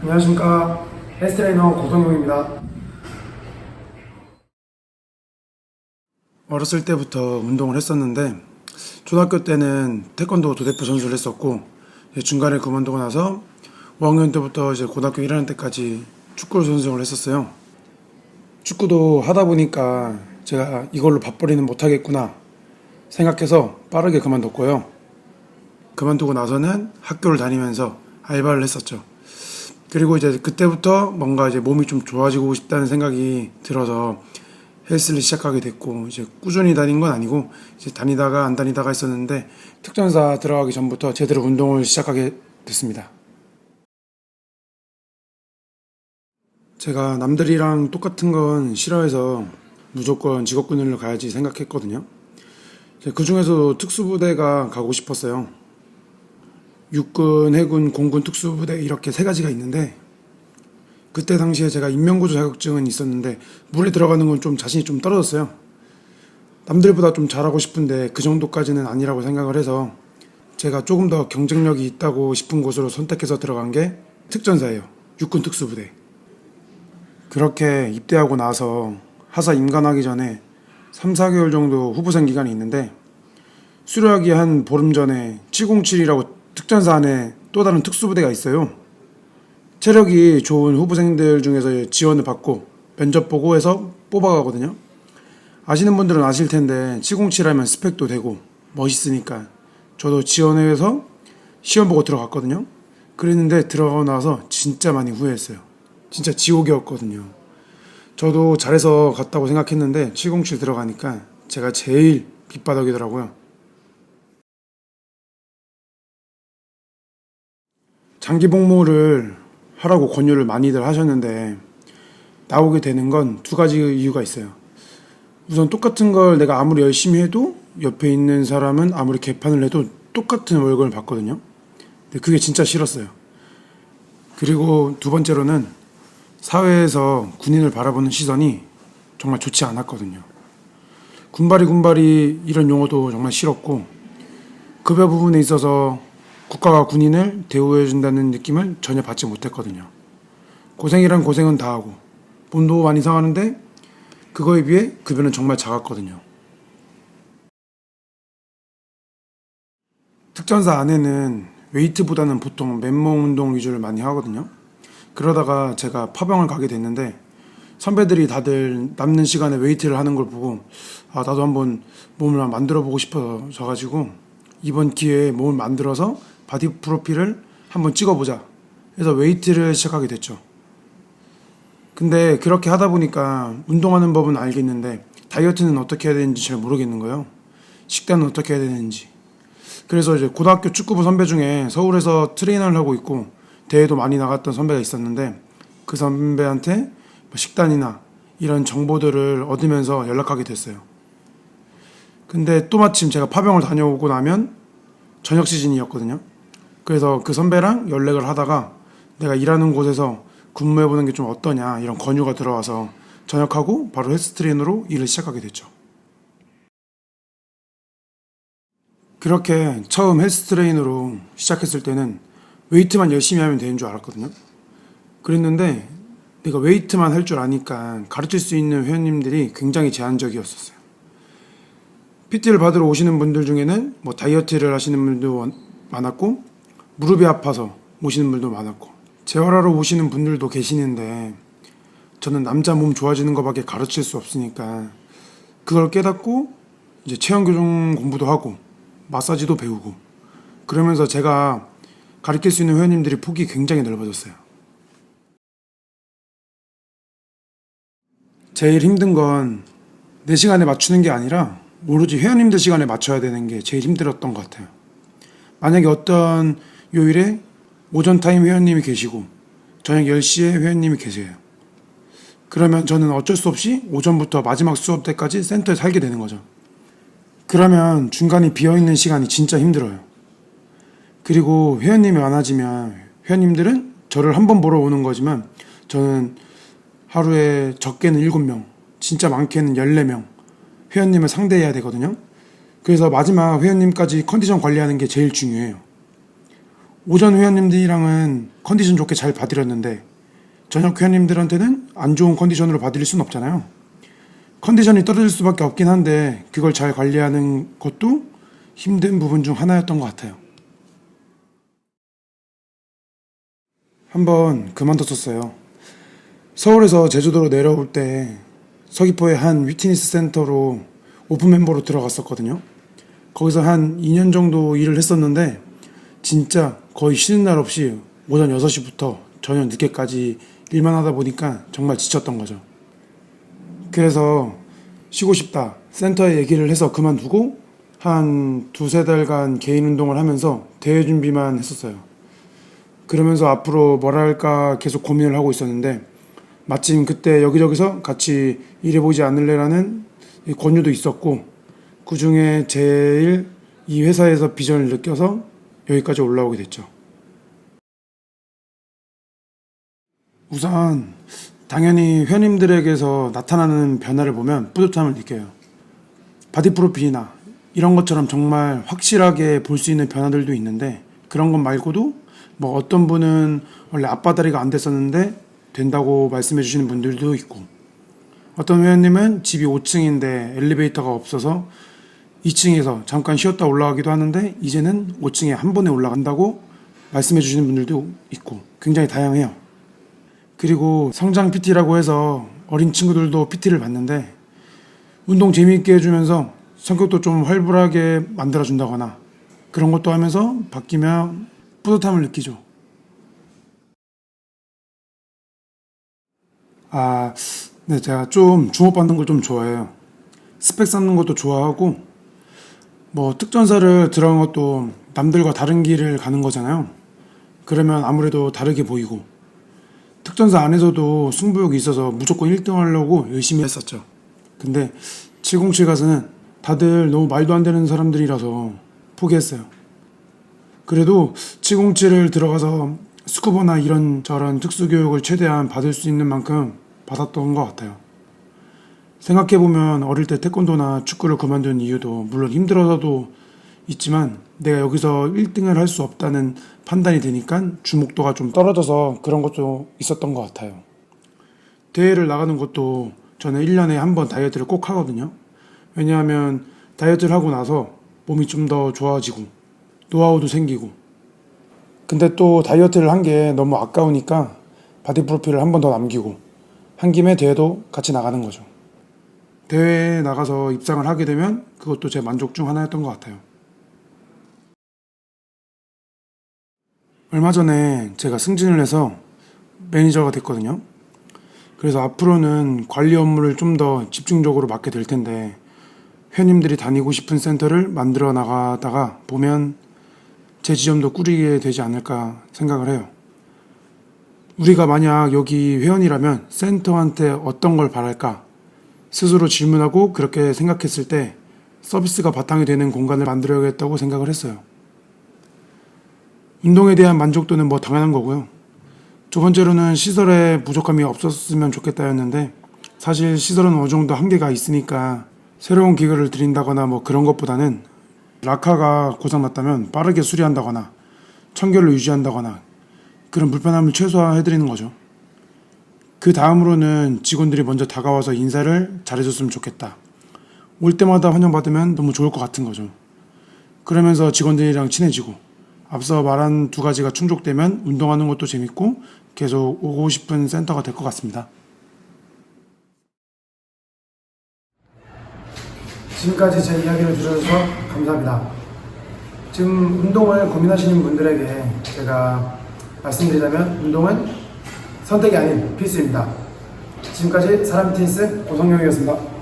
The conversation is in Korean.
안녕하십니까. 헬스트레이너 고성용입니다. 어렸을 때부터 운동을 했었는데 초등학교 때는 태권도 도대표 선수를 했었고 중간에 그만두고 나서 5학년 때부터 이제 고등학교 1학년 때까지 축구를 선수를 했었어요. 축구도 하다 보니까 제가 이걸로 밥벌이는 못하겠구나 생각해서 빠르게 그만뒀고요. 그만두고 나서는 학교를 다니면서 알바를 했었죠. 그리고 이제 그때부터 뭔가 이제 몸이 좀 좋아지고 싶다는 생각이 들어서 헬스를 시작하게 됐고, 이제 꾸준히 다닌 건 아니고 이제 다니다가 안 다니다가 있었는데 특전사 들어가기 전부터 제대로 운동을 시작하게 됐습니다. 제가 남들이랑 똑같은 건 싫어해서 무조건 직업군인을 가야지 생각했거든요. 그 중에서도 특수부대가 가고 싶었어요. 육군, 해군, 공군 특수부대 이렇게 세 가지가 있는데 그때 당시에 제가 인명구조 자격증은 있었는데 물에 들어가는 건 좀 자신이 좀 떨어졌어요. 남들보다 좀 잘하고 싶은데 그 정도까지는 아니라고 생각을 해서 제가 조금 더 경쟁력이 있다고 싶은 곳으로 선택해서 들어간 게 특전사예요. 육군 특수부대. 그렇게 입대하고 나서 하사 임관하기 전에 3, 4개월 정도 후보생 기간이 있는데 수료하기 한 보름 전에 707이라고 특전사 안에 또 다른 특수부대가 있어요. 체력이 좋은 후보생들 중에서 지원을 받고 면접 보고 해서 뽑아가거든요. 아시는 분들은 아실 텐데 707 하면 스펙도 되고 멋있으니까 저도 지원해서 시험 보고 들어갔거든요. 그랬는데 들어가고 나서 진짜 많이 후회했어요. 진짜 지옥이었거든요. 저도 잘해서 갔다고 생각했는데 707 들어가니까 제가 제일 밑바닥이더라고요. 장기 복무를 하라고 권유를 많이들 하셨는데 나오게 되는 건 두 가지 이유가 있어요. 우선 똑같은 걸 내가 아무리 열심히 해도 옆에 있는 사람은 아무리 개판을 해도 똑같은 월급을 받거든요. 근데 그게 진짜 싫었어요. 그리고 두 번째로는 사회에서 군인을 바라보는 시선이 정말 좋지 않았거든요. 군발이 이런 용어도 정말 싫었고 급여 부분에 있어서 국가가 군인을 대우해준다는 느낌을 전혀 받지 못했거든요. 고생이란 고생은 다 하고 몸도 많이 상하는데 그거에 비해 급여는 정말 작았거든요. 특전사 안에는 웨이트보다는 보통 맨몸 운동 위주를 많이 하거든요. 그러다가 제가 파병을 가게 됐는데 선배들이 다들 남는 시간에 웨이트를 하는 걸 보고 나도 한번 몸을 만들어 보고 싶어져 가지고 이번 기회에 몸을 만들어서 바디 프로필을 한번 찍어보자 해서 웨이트를 시작하게 됐죠. 근데 그렇게 하다 보니까 운동하는 법은 알겠는데 다이어트는 어떻게 해야 되는지 잘 모르겠는 거예요. 식단은 어떻게 해야 되는지. 그래서 이제 고등학교 축구부 선배 중에 서울에서 트레이너를 하고 있고 대회도 많이 나갔던 선배가 있었는데 그 선배한테 식단이나 이런 정보들을 얻으면서 연락하게 됐어요. 근데 또 마침 제가 파병을 다녀오고 나면 저녁 시즌이었거든요. 그래서 그 선배랑 연락을 하다가 내가 일하는 곳에서 근무해보는 게 좀 어떠냐 이런 권유가 들어와서 전역하고 바로 헬스 트레이너로 일을 시작하게 됐죠. 그렇게 처음 헬스 트레이너로 시작했을 때는 웨이트만 열심히 하면 되는 줄 알았거든요. 그랬는데 내가 웨이트만 할 줄 아니까 가르칠 수 있는 회원님들이 굉장히 제한적이었었어요. PT를 받으러 오시는 분들 중에는 뭐 다이어트를 하시는 분들도 많았고 무릎이 아파서 오시는 분들도 많았고 재활하러 오시는 분들도 계시는데 저는 남자 몸 좋아지는 것밖에 가르칠 수 없으니까 그걸 깨닫고 이제 체형 교정 공부도 하고 마사지도 배우고 그러면서 제가 가르칠 수 있는 회원님들이 폭이 굉장히 넓어졌어요. 제일 힘든 건 내 시간에 맞추는 게 아니라 오로지 회원님들 시간에 맞춰야 되는 게 제일 힘들었던 것 같아요. 만약에 어떤 요일에 오전 타임 회원님이 계시고 저녁 10시에 회원님이 계세요. 그러면 저는 어쩔 수 없이 오전부터 마지막 수업 때까지 센터에 살게 되는 거죠. 그러면 중간에 비어있는 시간이 진짜 힘들어요. 그리고 회원님이 많아지면 회원님들은 저를 한 번 보러 오는 거지만 저는 하루에 적게는 7명, 진짜 많게는 14명 회원님을 상대해야 되거든요. 그래서 마지막 회원님까지 컨디션 관리하는 게 제일 중요해요. 오전 회원님들이랑은 컨디션 좋게 잘 봐드렸는데 저녁 회원님들한테는 안 좋은 컨디션으로 봐드릴 수는 없잖아요. 컨디션이 떨어질 수밖에 없긴 한데 그걸 잘 관리하는 것도 힘든 부분 중 하나였던 것 같아요. 한번 그만뒀었어요. 서울에서 제주도로 내려올 때 서귀포의 한 위트니스 센터로 오픈 멤버로 들어갔었거든요. 거기서 한 2년 정도 일을 했었는데 진짜 거의 쉬는 날 없이 오전 6시부터 저녁 늦게까지 일만 하다 보니까 정말 지쳤던 거죠. 그래서 쉬고 싶다 센터에 얘기를 해서 그만두고 한 두세 달간 개인 운동을 하면서 대회 준비만 했었어요. 그러면서 앞으로 뭘 할까 계속 고민을 하고 있었는데 마침 그때 여기저기서 같이 일해보지 않을래라는 권유도 있었고 그 중에 제일 이 회사에서 비전을 느껴서 여기까지 올라오게 됐죠. 우선 당연히 회원님들에게서 나타나는 변화를 보면 뿌듯함을 느껴요. 바디 프로필이나 이런 것처럼 정말 확실하게 볼 수 있는 변화들도 있는데 그런 것 말고도 뭐 어떤 분은 원래 앞바다리가 안 됐었는데 된다고 말씀해 주시는 분들도 있고 어떤 회원님은 집이 5층인데 엘리베이터가 없어서 2층에서 잠깐 쉬었다 올라가기도 하는데 이제는 5층에 한 번에 올라간다고 말씀해 주시는 분들도 있고 굉장히 다양해요. 그리고 성장 PT라고 해서 어린 친구들도 PT를 받는데 운동 재미있게 해주면서 성격도 좀 활발하게 만들어준다거나 그런 것도 하면서 바뀌면 뿌듯함을 느끼죠. 네, 제가 좀 주목받는 걸 좀 좋아해요. 스펙 쌓는 것도 좋아하고 뭐 특전사를 들어간 것도 남들과 다른 길을 가는 거잖아요. 그러면 아무래도 다르게 보이고 특전사 안에서도 승부욕이 있어서 무조건 1등 하려고 열심히 했었죠. 근데 707 가서는 다들 너무 말도 안 되는 사람들이라서 포기했어요. 그래도 707을 들어가서 스쿠버나 이런저런 특수교육을 최대한 받을 수 있는 만큼 받았던 것 같아요. 생각해보면 어릴 때 태권도나 축구를 그만둔 이유도 물론 힘들어서도 있지만 내가 여기서 1등을 할 수 없다는 판단이 되니까 주목도가 좀 떨어져서 그런 것도 있었던 것 같아요. 대회를 나가는 것도 저는 1년에 한 번 다이어트를 꼭 하거든요. 왜냐하면 다이어트를 하고 나서 몸이 좀 더 좋아지고 노하우도 생기고 근데 또 다이어트를 한 게 너무 아까우니까 바디 프로필을 한 번 더 남기고 한 김에 대회도 같이 나가는 거죠. 대회에 나가서 입상을 하게 되면 그것도 제 만족 중 하나였던 것 같아요. 얼마 전에 제가 승진을 해서 매니저가 됐거든요. 그래서 앞으로는 관리 업무를 좀 더 집중적으로 맡게 될 텐데 회원님들이 다니고 싶은 센터를 만들어 나가다가 보면 제 지점도 꾸리게 되지 않을까 생각을 해요. 우리가 만약 여기 회원이라면 센터한테 어떤 걸 바랄까 스스로 질문하고 그렇게 생각했을 때 서비스가 바탕이 되는 공간을 만들어야겠다고 생각을 했어요. 운동에 대한 만족도는 뭐 당연한 거고요. 두 번째로는 시설에 부족함이 없었으면 좋겠다였는데 사실 시설은 어느 정도 한계가 있으니까 새로운 기계를 들인다거나 뭐 그런 것보다는 락카가 고장났다면 빠르게 수리한다거나 청결로 유지한다거나 그런 불편함을 최소화해드리는 거죠. 그 다음으로는 직원들이 먼저 다가와서 인사를 잘해줬으면 좋겠다. 올 때마다 환영받으면 너무 좋을 것 같은 거죠. 그러면서 직원들이랑 친해지고 앞서 말한 두 가지가 충족되면 운동하는 것도 재밌고 계속 오고 싶은 센터가 될 것 같습니다. 지금까지 제 이야기를 들어주셔서 감사합니다. 지금 운동을 고민하시는 분들에게 제가 말씀드리자면 운동은 선택이 아닌 필수입니다. 지금까지 사람 테니스 고성용이었습니다.